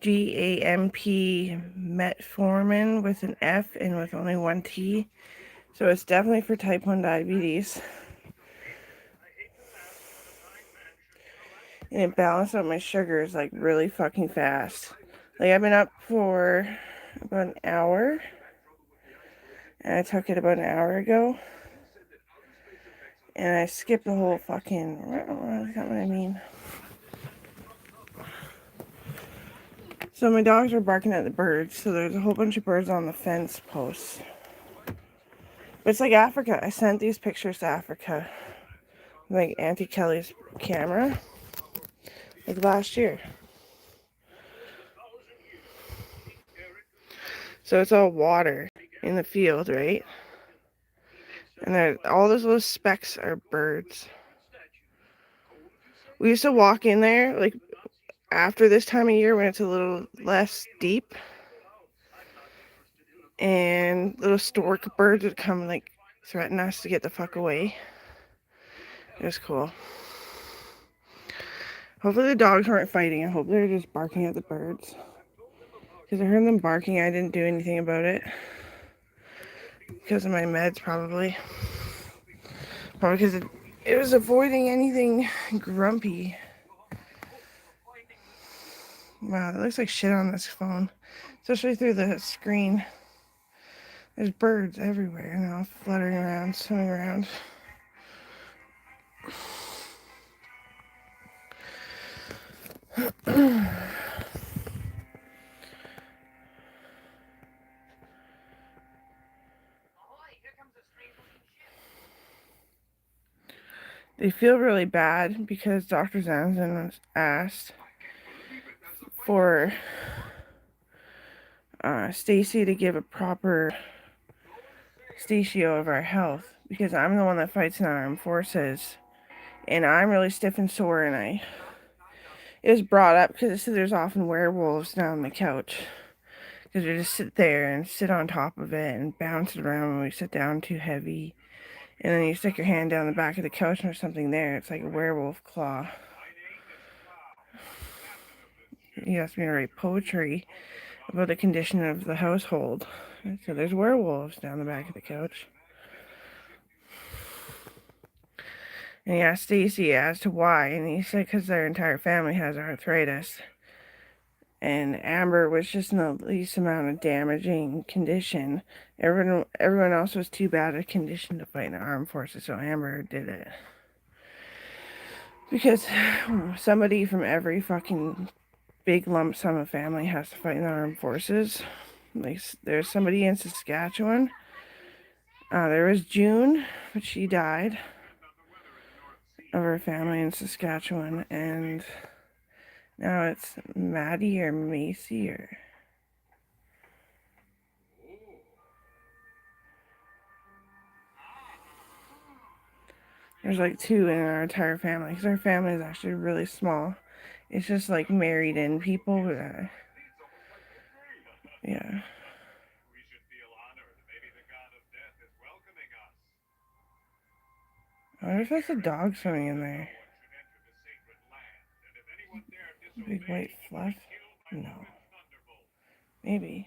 GAMP metformin with an F and with only one T. So it's definitely for type 1 diabetes. And it balanced out my sugars like really fucking fast. Like I've been up for about an hour. And I took it about an hour ago. And I skipped the whole fucking... That's not what I mean. So my dogs are barking at the birds. So there's a whole bunch of birds on the fence posts. But it's like Africa. I sent these pictures to Africa. Like Auntie Kelly's camera. Like last year. So it's all water in the field, right? And all those little specks are birds. We used to walk in there, like, after this time of year when it's a little less deep. And little stork birds would come and, like, threaten us to get the fuck away. It was cool. Hopefully the dogs weren't fighting. I hope they're just barking at the birds. Because I heard them barking. I didn't do anything about it. Because of my meds, probably. Probably because it was avoiding anything grumpy. Wow, that looks like shit on this phone. Especially through the screen. There's birds everywhere now, fluttering around, swimming around. They feel really bad because Dr. Zanzan was asked for Stacy to give a proper statio of our health because I'm the one that fights in our armed forces and I'm really stiff and sore, and it was brought up because there's often werewolves down the couch because we just sit there and sit on top of it and bounce it around when we sit down too heavy. And then you stick your hand down the back of the couch and there's something there. It's like a werewolf claw. He asked me to write poetry about the condition of the household. So there's werewolves down the back of the couch. And he asked Stacy as to why. And he said because their entire family has arthritis. And Amber was just in the least amount of damaging condition. Everyone else was too bad a condition to fight in the armed forces, so Amber did it. Because somebody from every fucking big lump sum of family has to fight in the armed forces. Like, there's somebody in Saskatchewan. There was June, but she died of her family in Saskatchewan, and now it's Maddie or Macy or... There's like two in our entire family, because our family is actually really small. It's just like married in people. Yeah. I wonder if that's a dog swimming in there. Big white fluff? No. Maybe.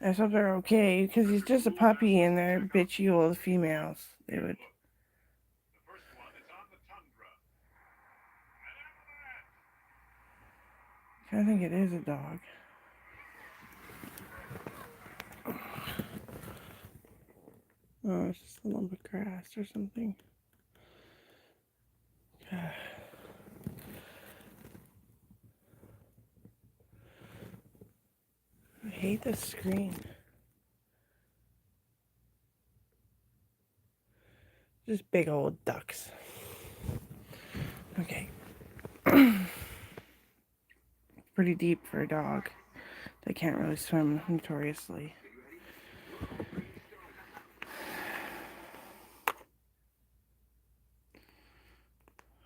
I hope they're okay, because he's just a puppy and they're bitchy old females. They would... I think it is a dog. Oh, it's just a lump of grass or something. I hate this screen. Just big old ducks. Okay. Pretty deep for a dog. They can't really swim notoriously.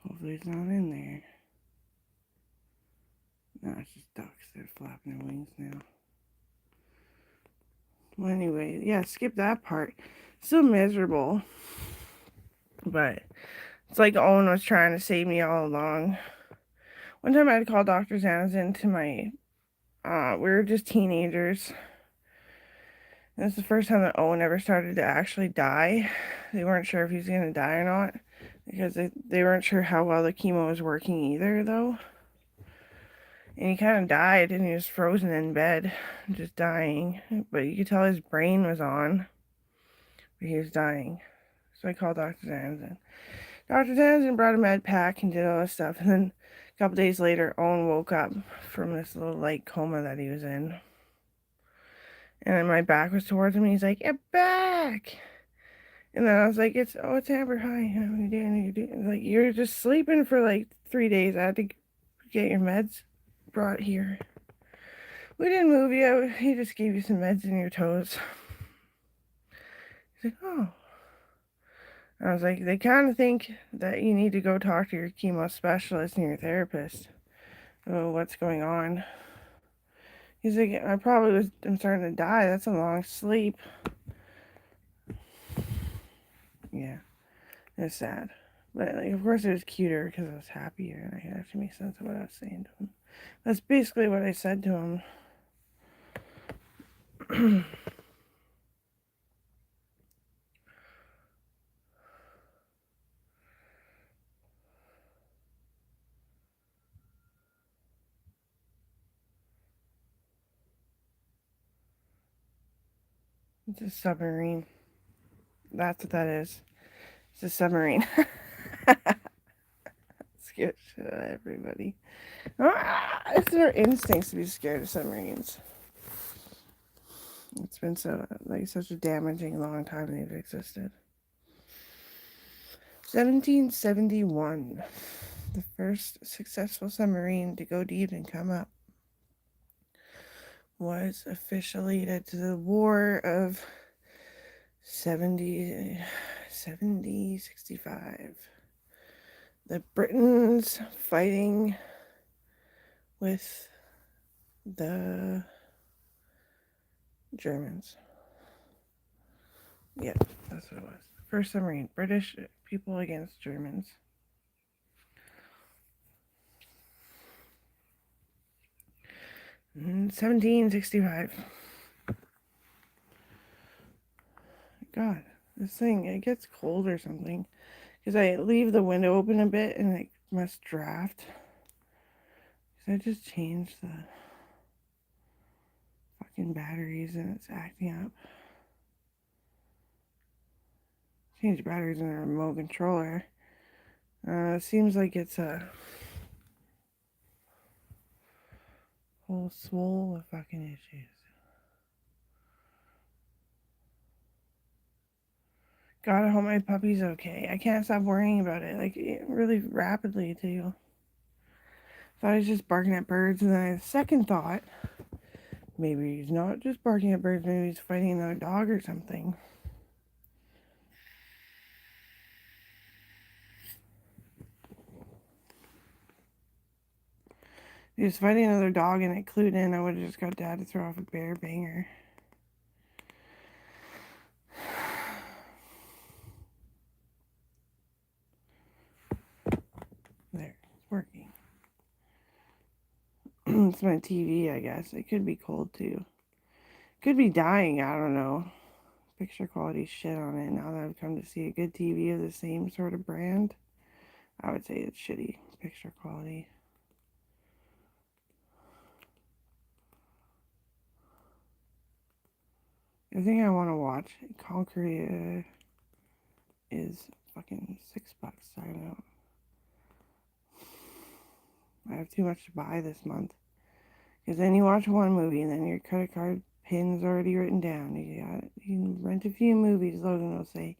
Hopefully it's not in there. No, it's just ducks. They're flapping their wings now. Well, anyway, yeah, skip that part. Still miserable. But it's like Owen was trying to save me all along. One time I had called Dr. Zanzin to my, we were just teenagers. And this is the first time that Owen ever started to actually die. They weren't sure if he was going to die or not because they weren't sure how well the chemo was working either, though. And he kind of died and he was frozen in bed, just dying. But you could tell his brain was on, but he was dying. So I called Dr. Zanzin. Dr. Zanzin brought a med pack and did all this stuff. And then a couple days later, Owen woke up from this little light coma that he was in. And then my back was towards him and he's like, "Get back!" And then I was like, it's Amber. Hi, how are you doing? Like, you're just sleeping for like 3 days. I had to get your meds brought here. We didn't move you. He just gave you some meds in your toes. He's like, oh. I was like, they kind of think that you need to go talk to your chemo specialist and your therapist. Oh, what's going on? He's like, I'm starting to die. That's a long sleep. Yeah, it's sad. But like, of course, it was cuter because I was happier and I could actually make sense of what I was saying to him. That's basically what I said to him. It's a submarine. That's what that is. It's a submarine. Scared shit out of everybody. It's their instincts to be scared of submarines. It's been such a damaging long time they've existed. 1771. The first successful submarine to go deep and come up was officially led to the War of 65. The Britons fighting with the Germans. Yeah, that's what it was. First submarine. British people against Germans. In 1765. God, this thing, it gets cold or something. Because I leave the window open a bit and it must draft. Because I just changed the fucking batteries and it's acting up. Changed batteries in a remote controller. It seems like it's a whole swole of fucking issues. God, I hope my puppy's okay. I can't stop worrying about it, like, really rapidly, too. Thought he was just barking at birds, and then I had a second thought. Maybe he's not just barking at birds, maybe he's fighting another dog or something. If he was fighting another dog and it clued in, I would have just got Dad to throw off a bear banger. There, it's working. It's my TV, I guess. It could be cold too. Could be dying, I don't know. Picture quality shit on it. Now that I've come to see a good TV of the same sort of brand, I would say it's shitty picture quality. The thing I want to watch, Concrete, is fucking $6. I don't know. I have too much to buy this month. Because then you watch one movie and then your credit card pin's already written down. You can rent a few movies, Logan will say.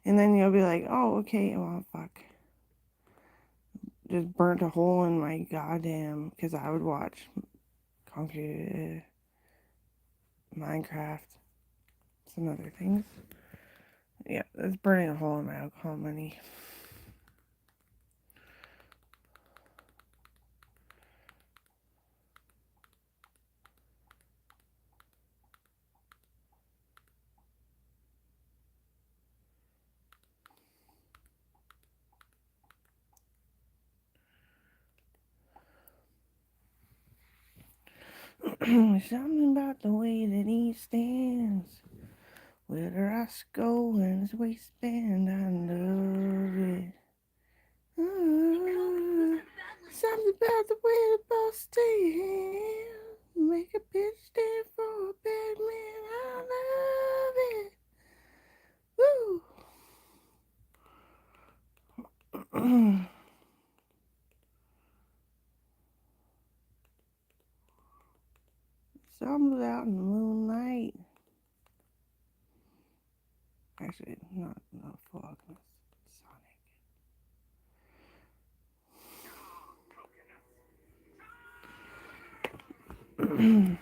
And then you'll be like, oh, okay, well, fuck. Just burnt a hole in my goddamn, because I would watch Concrete, Minecraft, some other things. Yeah, that's burning a hole in my alcohol money. Something about the way that he stands. With her eyes go in his waistband, I love it. Something about the way the boss stands. Make a bitch stand for a bad man, I love it. Woo! Something out in the moonlight. Actually, not fog. Sonic.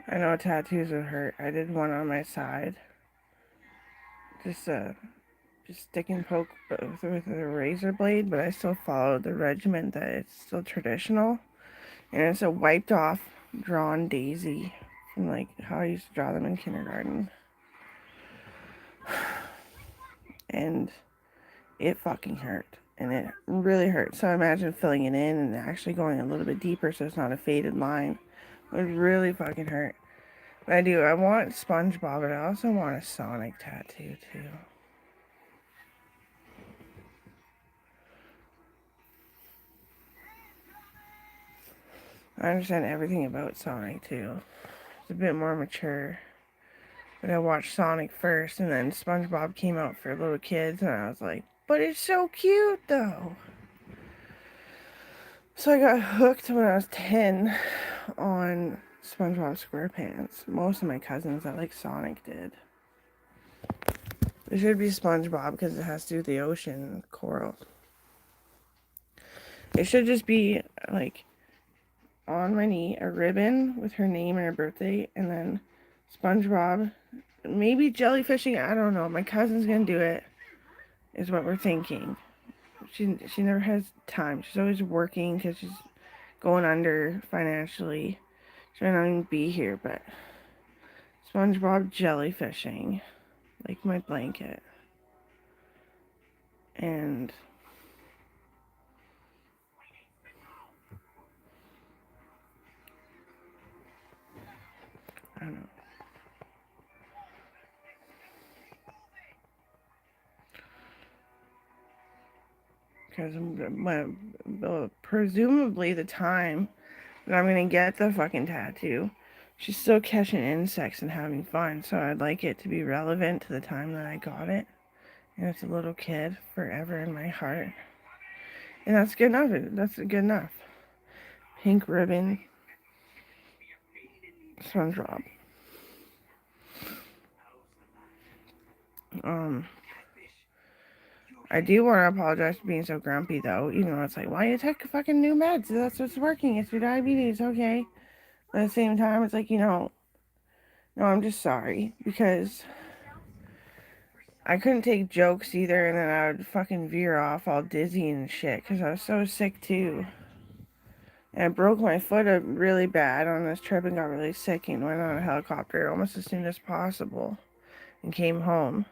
I know tattoos would hurt. I did one on my side. Just stick and poke with a razor blade, but I still followed the regiment that it's still traditional. And it's a wiped off drawn daisy from like how I used to draw them in kindergarten. And it fucking hurt. And it really hurt. So imagine filling it in and actually going a little bit deeper so it's not a faded line. It would really fucking hurt. But I want SpongeBob, but I also want a Sonic tattoo too. I understand everything about Sonic too. It's a bit more mature. But I watched Sonic first, and then SpongeBob came out for little kids, and I was like, but it's so cute though. So I got hooked when I was 10 on SpongeBob SquarePants. Most of my cousins that like Sonic did. It should be SpongeBob because it has to do with the ocean and coral. It should just be like on my knee a ribbon with her name and her birthday, and then SpongeBob. Maybe jellyfishing. I don't know. My cousin's gonna do it. Is what we're thinking. She never has time. She's always working because she's going under financially. She might not even be here, but SpongeBob jellyfishing, like my blanket. And I don't know. Because presumably the time that I'm gonna get the fucking tattoo, she's still catching insects and having fun. So I'd like it to be relevant to the time that I got it. And it's a little kid forever in my heart. And that's good enough. That's good enough. Pink ribbon, SpongeBob. I do want to apologize for being so grumpy though, even though it's like, why you take fucking new meds? That's what's working. It's your diabetes, okay? But at the same time, it's like, no, I'm just sorry because I couldn't take jokes either, and then I would fucking veer off all dizzy and shit because I was so sick too. And I broke my foot really bad on this trip and got really sick and went on a helicopter almost as soon as possible and came home.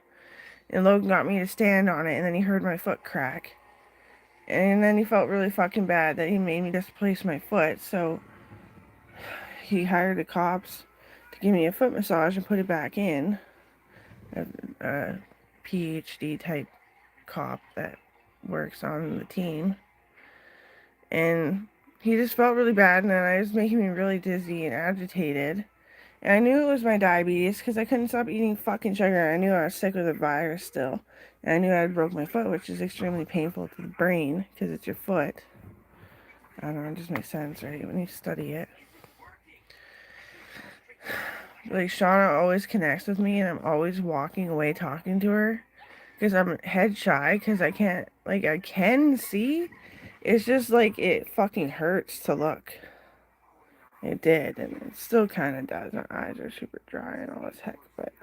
And Logan got me to stand on it, and then he heard my foot crack. And then he felt really fucking bad that he made me displace my foot, so he hired the cops to give me a foot massage and put it back in. A PhD type cop that works on the team. And he just felt really bad, and then I was making me really dizzy and agitated. And I knew it was my diabetes because I couldn't stop eating fucking sugar. I knew I was sick with a virus still. And I knew I had broke my foot, which is extremely painful to the brain because it's your foot. I don't know, it just makes sense, right? When you study it. Like, Shauna always connects with me, and I'm always walking away talking to her because I'm head shy because I can't, like, I can see. It's just like it fucking hurts to look. It did, and it still kind of does. My eyes are super dry and all this heck, but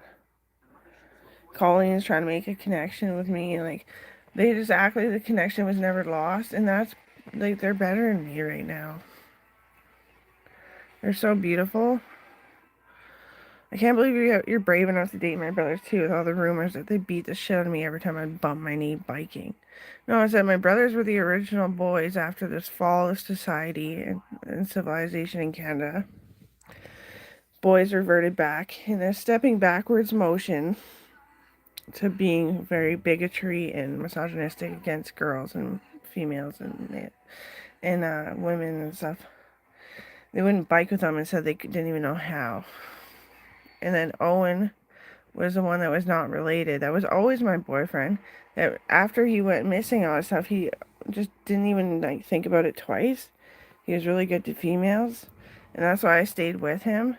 Colleen's trying to make a connection with me, and like, they just act like the connection was never lost, and that's like, they're better than me right now. They're so beautiful. I can't believe you're brave enough to date my brothers too, with all the rumors that they beat the shit out of me every time I bump my knee biking. No, I said my brothers were the original boys after this fall of society, and in civilization in Canada. Boys reverted back in a stepping backwards motion to being very bigotry and misogynistic against girls and females and women and stuff. They wouldn't bike with them and said they didn't even know how. And then Owen was the one that was not related. That was always my boyfriend. That after he went missing, all this stuff, he just didn't even like think about it twice. He was really good to females, and that's why I stayed with him.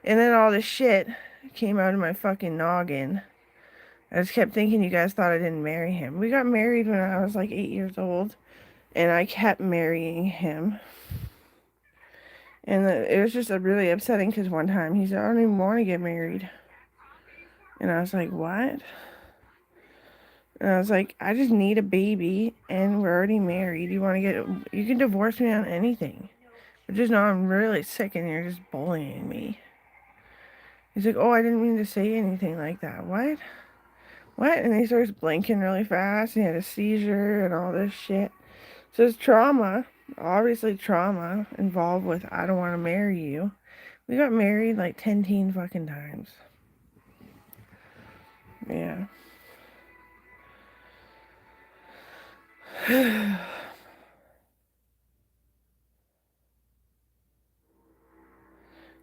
And then all this shit came out of my fucking noggin. I just kept thinking you guys thought I didn't marry him. We got married when I was like 8 years old, and I kept marrying him. And it was just really upsetting because one time he said, I don't even want to get married. And I was like, what? And I was like, I just need a baby and we're already married. You can divorce me on anything. But just know I'm really sick and you're just bullying me. He's like, oh, I didn't mean to say anything like that. What? What? And he starts blinking really fast and he had a seizure and all this shit. So it's trauma, obviously trauma involved with I don't want to marry you. We got married like 10 fucking times. Yeah.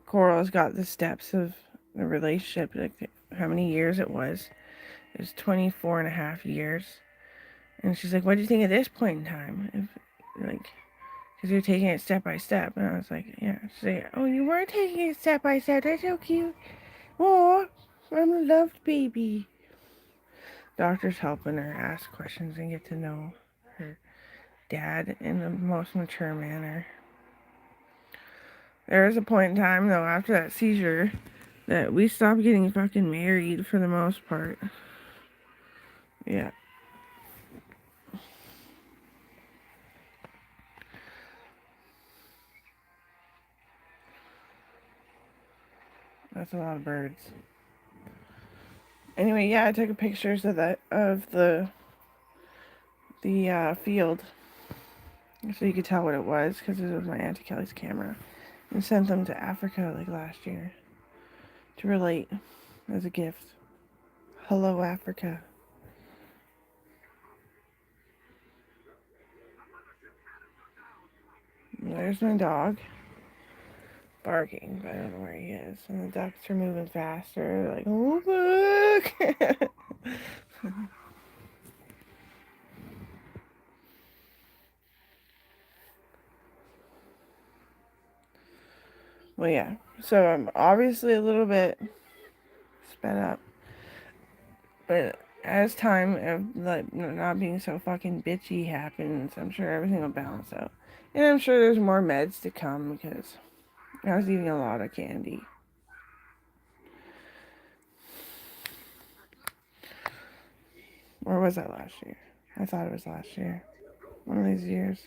Coral's got the steps of the relationship, like how many years it was. It was 24 and a half years. And she's like, what do you think at this point in time? Like, because you're taking it step by step. And I was like, yeah. She's like, oh, you were taking it step by step. That's so cute. Oh, I'm a loved baby. Doctor's helping her ask questions and get to know her dad in the most mature manner. There was a point in time, though, after that seizure, that we stopped getting fucking married for the most part. Yeah. That's a lot of birds. Anyway, yeah, I took pictures of the field, so you could tell what it was, because it was my Auntie Kelly's camera, and sent them to Africa like last year to relate as a gift. Hello, Africa. There's my dog barking, but I don't know where he is. And the ducks are moving faster. Like, oh, look! Well, yeah. So I'm obviously a little bit sped up. But as time of like not being so fucking bitchy happens, I'm sure everything will balance out. And I'm sure there's more meds to come because I was eating a lot of candy. Or was that last year? I thought it was last year. One of these years.